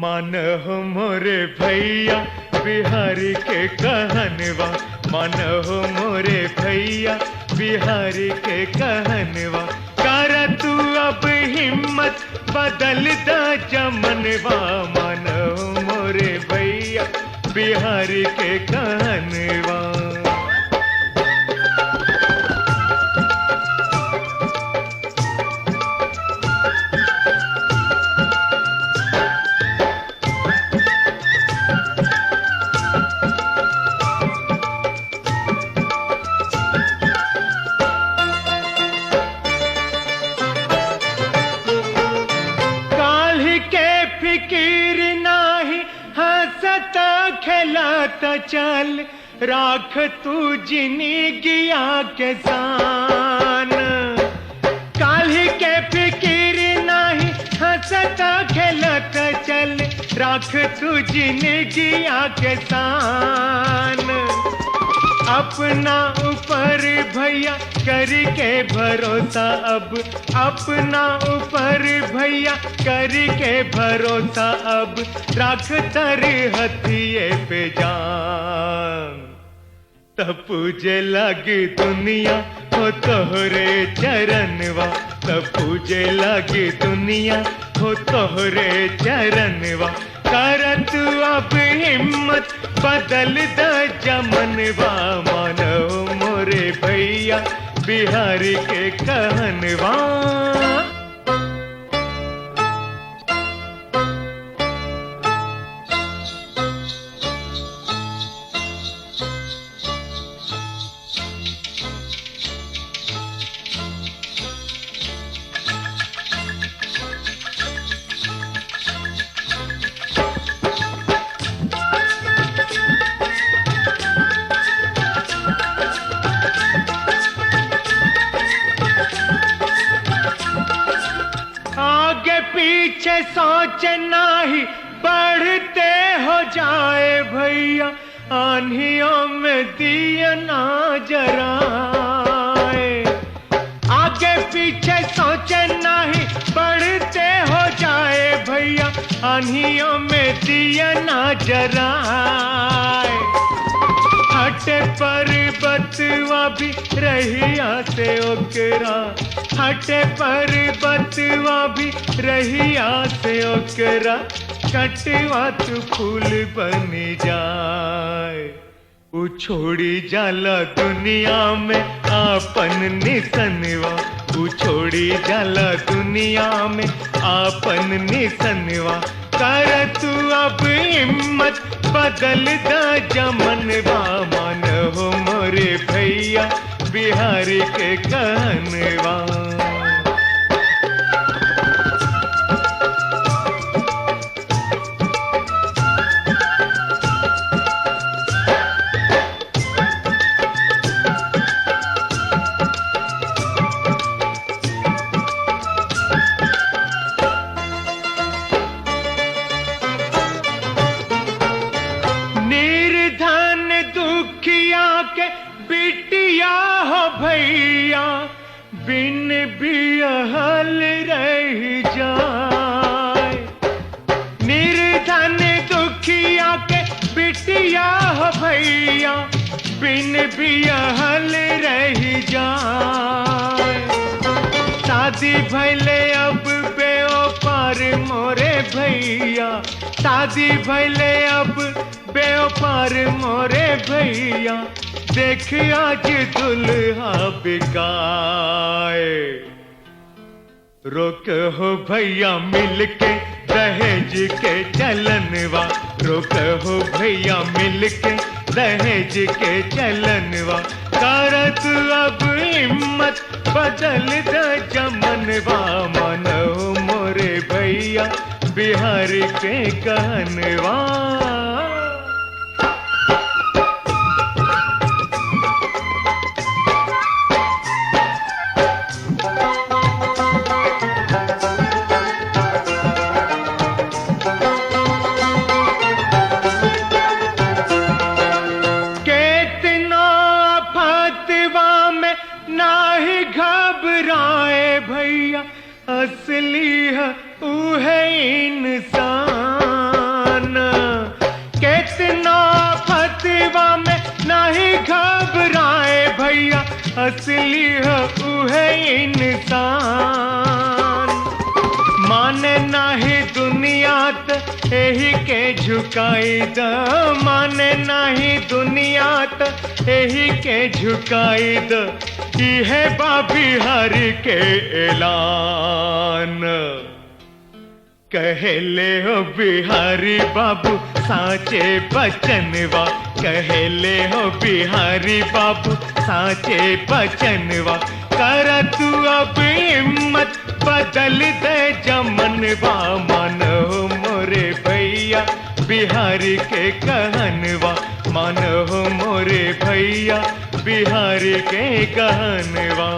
मान हो मोरे भैया बिहारी के कहनवा, मान हो मोरे भैया बिहारी के कहनवा। कर तू अब हिम्मत बदल द जमनवा, मान हो मोरे भैया बिहारी के कहनवा। फिकीर नाही हंसता खेलता चल, राख तू जिंदगिया के शान। काल्हि के फिकीर नाही हंसता खेलता चल, राख तू जिंदगिया के शान। अपना ऊपर भैया करके भरोसा, अब अपना ऊपर भैया करके भरोसा, अब राख तर हथिये पे जान। तब पूजे लगी दुनिया हो तोहरे चरणवा, तब पूजे लगी दुनिया हो तोहरे चरणवा। कर तू अब हिम्मत बदल द जमनवा, मानो मोरे भैया बिहारी के कहनवा। आगे पीछे सोच नाही बढ़ते हो जाए भैया, आंधियों में दिया ना जराए। आगे पीछे सोच नहीं बढ़ते हो जाए भैया, आंधियों में दिया ना जराए। हटे पर्वतवा भी रहिया से ओकरा, हटे पर्वतवा भी रहिया से ओकरा। कटवा तू फूल बन जाए, उ छोड़ी जाला दुनिया में आपन निसनवा, उ छोड़ी जाला दुनिया में आपन निसनवा। कर तू अब हिम्मत बदल द जमनवा, मान हो मोरे भैया बिहारी के कहनवा। निर्धन दुखिया के बिटिया हो भैया, बिन बिहल रह जाए। निर्धन दुखिया के बिटिया हो भैया, बिन बिहल रह जाए। शादी भैले अब बेओपार मोरे भैया, शादी भैले अब बेओपार मोरे भैया। देख आज दुल्हा बिकाए, रोक हो भैया मिलके दहेज के चलनवा, रोक हो भैया मिलके दहेज के चलनवा। कर तू अब हिम्मत बदल द जमनवा, मानो मोरे भैया बिहारी के कहनवा। नाही घबराए भैया, असली है ऊ है इंसान। असली है उहे इंसान। माने नाही दुनिया त एही के झुकाई द, माने नाही दुनिया त एही के झुकाई द, इहे बा बिहारी के ऐलान। कहेले हो बिहारी बाबू साचे बचनवा, कहेले हो बिहारी बाबू साचे बचनवा। कर तू अब हिम्मत बदल दे जमनवा, मानो मोरे भैया बिहारी के कहनवा, मानो मोरे भैया बिहारी के कहनवा।